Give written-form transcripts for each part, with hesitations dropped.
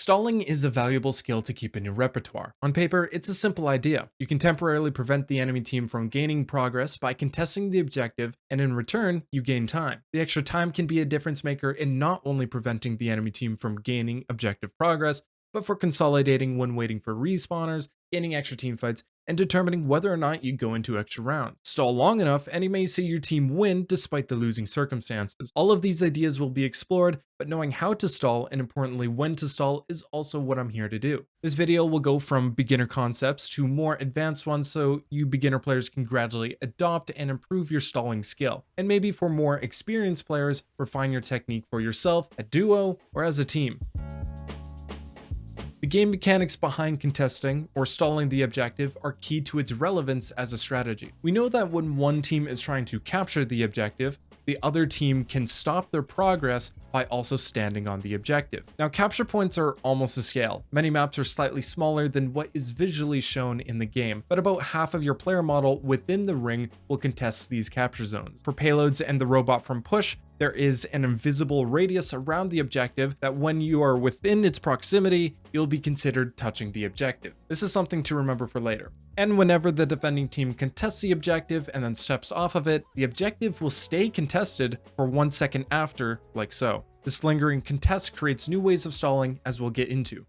Stalling is a valuable skill to keep in your repertoire. On paper, it's a simple idea. You can temporarily prevent the enemy team from gaining progress by contesting the objective, and in return, you gain time. The extra time can be a difference maker in not only preventing the enemy team from gaining objective progress, but for consolidating when waiting for respawners, gaining extra team fights, and determining whether or not you go into extra rounds. Stall long enough and you may see your team win despite the losing circumstances. All of these ideas will be explored, but knowing how to stall and importantly when to stall is also what I'm here to do. This video will go from beginner concepts to more advanced ones so you beginner players can gradually adopt and improve your stalling skill. And maybe for more experienced players, refine your technique for yourself, a duo, or as a team. The game mechanics behind contesting or stalling the objective are key to its relevance as a strategy. We know that when one team is trying to capture the objective, the other team can stop their progress by also standing on the objective. Now, capture points are almost to scale. Many maps are slightly smaller than what is visually shown in the game, but about half of your player model within the ring will contest these capture zones. For payloads and the robot from push, there is an invisible radius around the objective that when you are within its proximity, you'll be considered touching the objective. This is something to remember for later. And whenever the defending team contests the objective and then steps off of it, the objective will stay contested for 1 second after, like so. This lingering contest creates new ways of stalling, as we'll get into.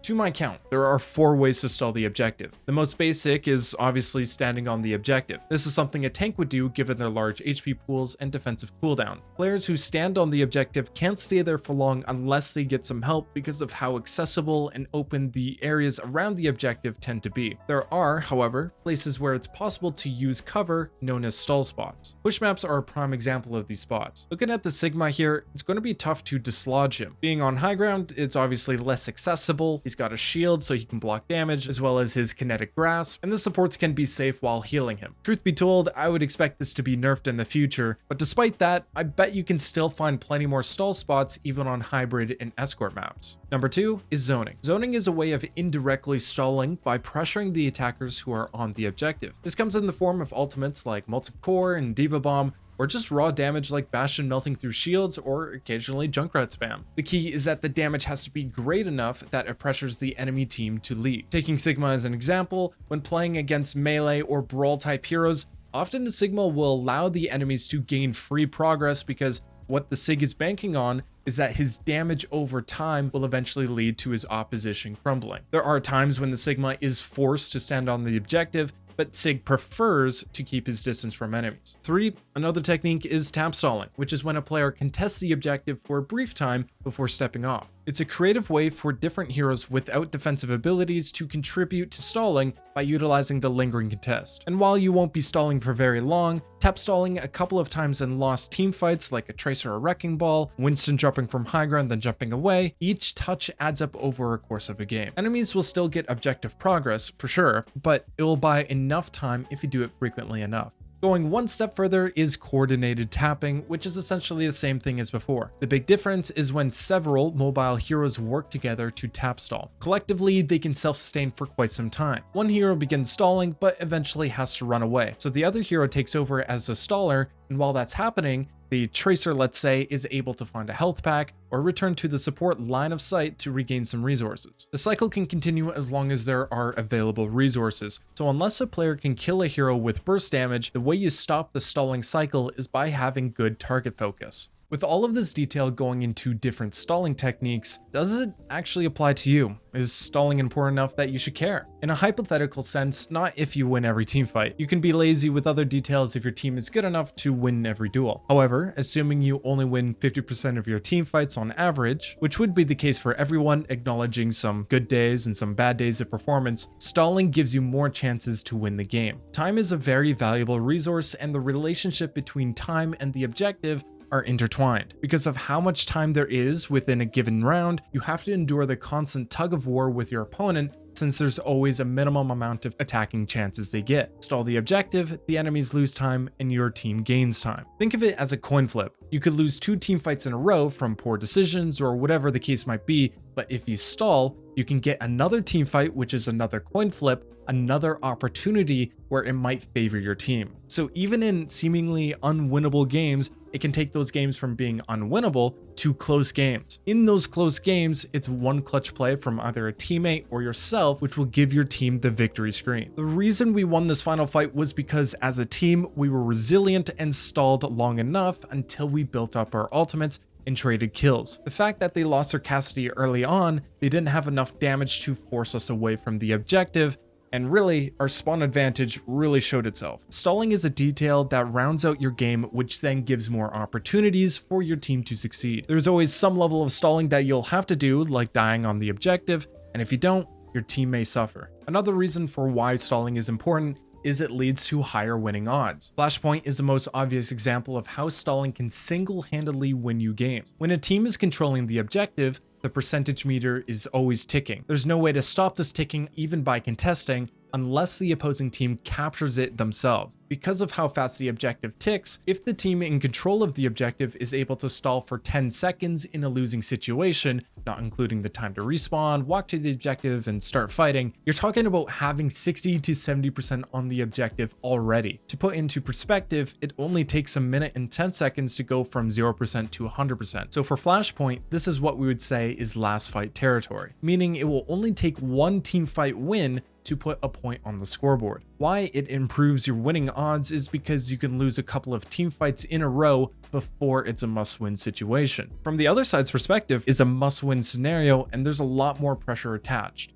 To my count, there are 4 ways to stall the objective. The most basic is obviously standing on the objective. This is something a tank would do given their large HP pools and defensive cooldowns. Players who stand on the objective can't stay there for long unless they get some help because of how accessible and open the areas around the objective tend to be. There are, however, places where it's possible to use cover known as stall spots. Push maps are a prime example of these spots. Looking at the Sigma here, it's going to be tough to dislodge him. Being on high ground, it's obviously less accessible. He's got a shield so he can block damage, as well as his kinetic grasp, and the supports can be safe while healing him. Truth be told, I would expect this to be nerfed in the future, but despite that, I bet you can still find plenty more stall spots even on hybrid and escort maps. Number 2 is zoning. Zoning is a way of indirectly stalling by pressuring the attackers who are on the objective. This comes in the form of ultimates like Multi-Core and Diva Bomb, or just raw damage like Bastion melting through shields or occasionally Junkrat spam. The key is that the damage has to be great enough that it pressures the enemy team to leave. Taking Sigma as an example, when playing against melee or brawl type heroes, often the Sigma will allow the enemies to gain free progress because what the Sig is banking on is that his damage over time will eventually lead to his opposition crumbling. There are times when the Sigma is forced to stand on the objective, but Sig prefers to keep his distance from enemies. 3, another technique is tap stalling, which is when a player contests the objective for a brief time before stepping off. It's a creative way for different heroes without defensive abilities to contribute to stalling by utilizing the lingering contest. And while you won't be stalling for very long, tap stalling a couple of times in lost team fights like a Tracer or Wrecking Ball, Winston jumping from high ground then jumping away, each touch adds up over a course of a game. Enemies will still get objective progress for sure, but it will buy enough time if you do it frequently enough. Going one step further is coordinated tapping, which is essentially the same thing as before. The big difference is when several mobile heroes work together to tap stall. Collectively, they can self-sustain for quite some time. One hero begins stalling, but eventually has to run away. So the other hero takes over as a staller, and while that's happening, the Tracer, let's say, is able to find a health pack or return to the support line of sight to regain some resources. The cycle can continue as long as there are available resources, so unless a player can kill a hero with burst damage, the way you stop the stalling cycle is by having good target focus. With all of this detail going into different stalling techniques, does it actually apply to you? Is stalling important enough that you should care? In a hypothetical sense, not if you win every team fight. You can be lazy with other details if your team is good enough to win every duel. However, assuming you only win 50% of your team fights on average, which would be the case for everyone, acknowledging some good days and some bad days of performance, stalling gives you more chances to win the game. Time is a very valuable resource, and the relationship between time and the objective are intertwined. Because of how much time there is within a given round, you have to endure the constant tug of war with your opponent, since there's always a minimum amount of attacking chances they get. Stall the objective, the enemies lose time, and your team gains time. Think of it as a coin flip. You could lose 2 team fights in a row from poor decisions or whatever the case might be, but if you stall, you can get another team fight, which is another coin flip, another opportunity where it might favor your team. So even in seemingly unwinnable games, it can take those games from being unwinnable to close games. In those close games, it's one clutch play from either a teammate or yourself, which will give your team the victory screen. The reason we won this final fight was because as a team, we were resilient and stalled long enough until we built up our ultimates and traded kills. The fact that they lost their Cassidy early on, they didn't have enough damage to force us away from the objective, and really, our spawn advantage really showed itself. Stalling is a detail that rounds out your game, which then gives more opportunities for your team to succeed. There's always some level of stalling that you'll have to do, like dying on the objective, and if you don't, your team may suffer. Another reason for why stalling is important is it leads to higher winning odds. Flashpoint is the most obvious example of how stalling can single-handedly win you games. When a team is controlling the objective, the percentage meter is always ticking. There's no way to stop this ticking even by contesting unless the opposing team captures it themselves. Because of how fast the objective ticks, if the team in control of the objective is able to stall for 10 seconds in a losing situation, not including the time to respawn, walk to the objective, and start fighting, you're talking about having 60 to 70% on the objective already. To put into perspective, it only takes a minute and 10 seconds to go from 0% to 100%. So for Flashpoint, this is what we would say is last fight territory, meaning it will only take one team fight win to put a point on the scoreboard. Why it improves your winning odds is because you can lose a couple of team fights in a row before it's a must-win situation. From the other side's perspective, is a must-win scenario, and there's a lot more pressure attached.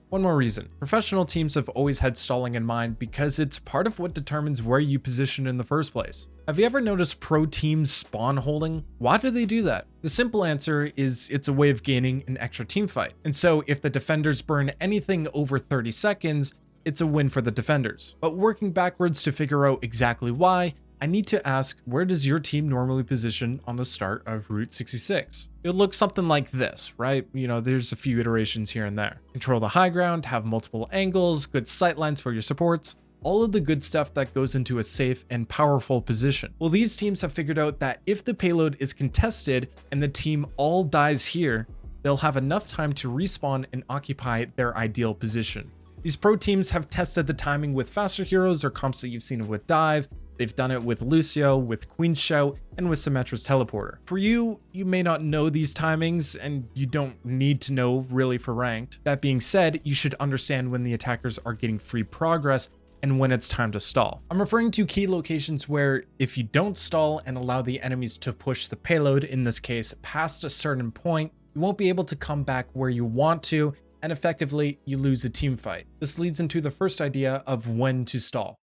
One more reason. Professional teams have always had stalling in mind because it's part of what determines where you position in the first place. Have you ever noticed pro teams spawn holding? Why do they do that? The simple answer is it's a way of gaining an extra team fight. And so if the defenders burn anything over 30 seconds, it's a win for the defenders. But working backwards to figure out exactly why, I need to ask, where does your team normally position on the start of Route 66? It looks something like this, right? You know, there's a few iterations here and there. Control the high ground, have multiple angles, good sight lines for your supports, all of the good stuff that goes into a safe and powerful position. Well, these teams have figured out that if the payload is contested and the team all dies here, they'll have enough time to respawn and occupy their ideal position. These pro teams have tested the timing with faster heroes or comps that you've seen with Dive. They've done it with Lucio, with Queen's Shout, and with Symmetra's Teleporter. For you, you may not know these timings, and you don't need to know really for ranked. That being said, you should understand when the attackers are getting free progress and when it's time to stall. I'm referring to key locations where if you don't stall and allow the enemies to push the payload, in this case, past a certain point, you won't be able to come back where you want to, and effectively, you lose a team fight. This leads into the first idea of when to stall.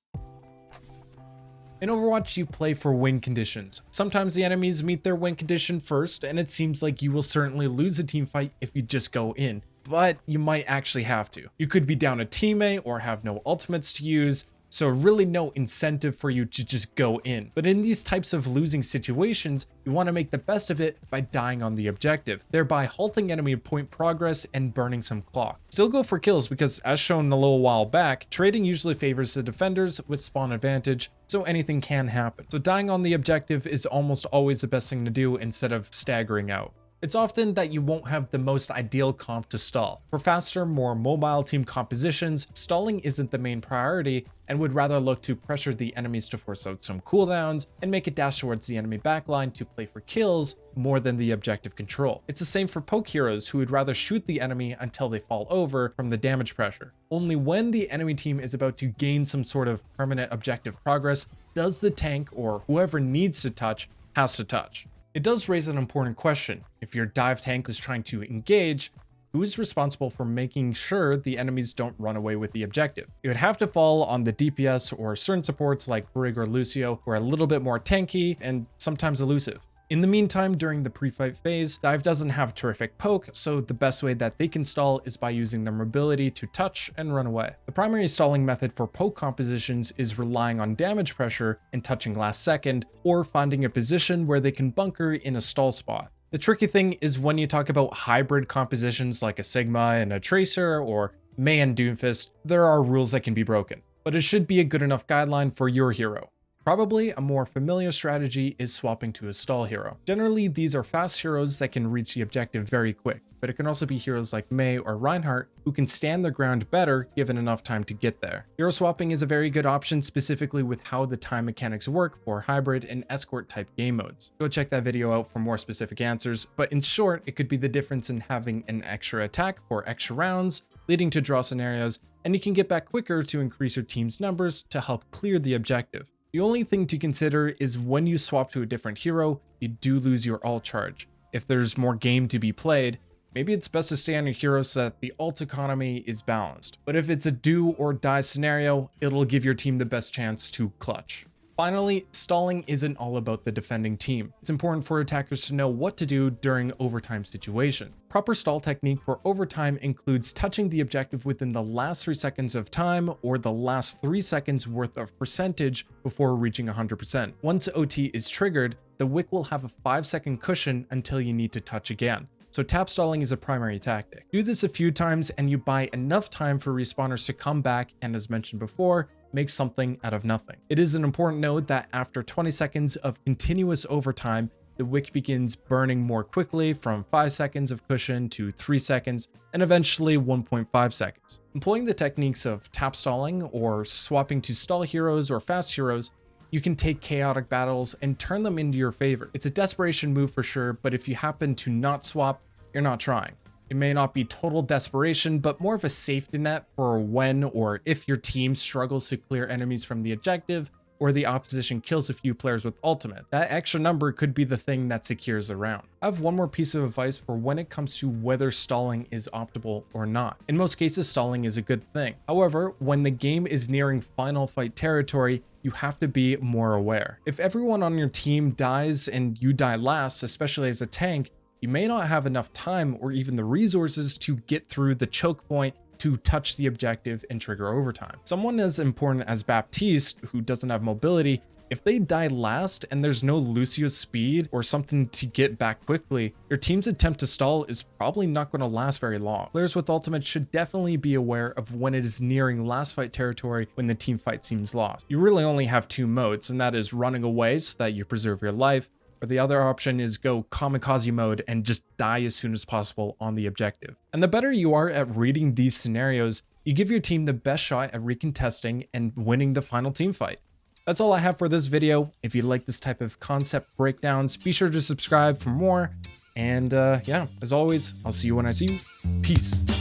In Overwatch, you play for win conditions. Sometimes the enemies meet their win condition first, and it seems like you will certainly lose a team fight if you just go in, but you might actually have to. You could be down a teammate or have no ultimates to use, so really no incentive for you to just go in. But in these types of losing situations, you want to make the best of it by dying on the objective, thereby halting enemy point progress and burning some clock. Still go for kills because, as shown a little while back, trading usually favors the defenders with spawn advantage, so anything can happen. So dying on the objective is almost always the best thing to do instead of staggering out. It's often that you won't have the most ideal comp to stall. For faster, more mobile team compositions, stalling isn't the main priority and would rather look to pressure the enemies to force out some cooldowns and make a dash towards the enemy backline to play for kills more than the objective control. It's the same for poke heroes who would rather shoot the enemy until they fall over from the damage pressure. Only when the enemy team is about to gain some sort of permanent objective progress does the tank or whoever needs to touch has to touch. It does raise an important question. If your dive tank is trying to engage, who is responsible for making sure the enemies don't run away with the objective? It would have to fall on the DPS or certain supports like Brig or Lucio, who are a little bit more tanky and sometimes elusive. In the meantime, during the pre-fight phase, Dive doesn't have terrific poke, so the best way that they can stall is by using their mobility to touch and run away. The primary stalling method for poke compositions is relying on damage pressure and touching last second, or finding a position where they can bunker in a stall spot. The tricky thing is when you talk about hybrid compositions like a Sigma and a Tracer, or Mei and Doomfist, there are rules that can be broken, but it should be a good enough guideline for your hero. Probably a more familiar strategy is swapping to a stall hero. Generally, these are fast heroes that can reach the objective very quick, but it can also be heroes like Mei or Reinhardt who can stand their ground better given enough time to get there. Hero swapping is a very good option, specifically with how the time mechanics work for hybrid and escort type game modes. Go check that video out for more specific answers, but in short, it could be the difference in having an extra attack for extra rounds, leading to draw scenarios, and you can get back quicker to increase your team's numbers to help clear the objective. The only thing to consider is when you swap to a different hero, you do lose your ult charge. If there's more game to be played, maybe it's best to stay on your hero so that the ult economy is balanced. But if it's a do or die scenario, it'll give your team the best chance to clutch. Finally, stalling isn't all about the defending team. It's important for attackers to know what to do during overtime situation. Proper stall technique for overtime includes touching the objective within the last 3 seconds of time or the last 3 seconds worth of percentage before reaching 100%. Once OT is triggered, the wick will have a 5-second cushion until you need to touch again. So tap stalling is a primary tactic. Do this a few times and you buy enough time for respawners to come back and, as mentioned before, make something out of nothing. It is an important note that after 20 seconds of continuous overtime, the wick begins burning more quickly from 5 seconds of cushion to 3 seconds and eventually 1.5 seconds. Employing the techniques of tap stalling or swapping to stall heroes or fast heroes, you can take chaotic battles and turn them into your favor. It's a desperation move for sure, but if you happen to not swap, you're not trying. It may not be total desperation, but more of a safety net for when or if your team struggles to clear enemies from the objective or the opposition kills a few players with ultimate. That extra number could be the thing that secures the round. I have one more piece of advice for when it comes to whether stalling is optimal or not. In most cases, stalling is a good thing. However, when the game is nearing final fight territory, you have to be more aware. If everyone on your team dies and you die last, especially as a tank, you may not have enough time or even the resources to get through the choke point to touch the objective and trigger overtime. Someone as important as Baptiste, who doesn't have mobility, if they die last and there's no Lucio's speed or something to get back quickly, your team's attempt to stall is probably not going to last very long. Players with ultimate should definitely be aware of when it is nearing last fight territory when the team fight seems lost. You really only have 2 modes, and that is running away so that you preserve your life, or the other option is go kamikaze mode and just die as soon as possible on the objective. And the better you are at reading these scenarios, you give your team the best shot at recontesting and winning the final team fight. That's all I have for this video. If you like this type of concept breakdowns, be sure to subscribe for more. And yeah, as always, I'll see you when I see you. Peace.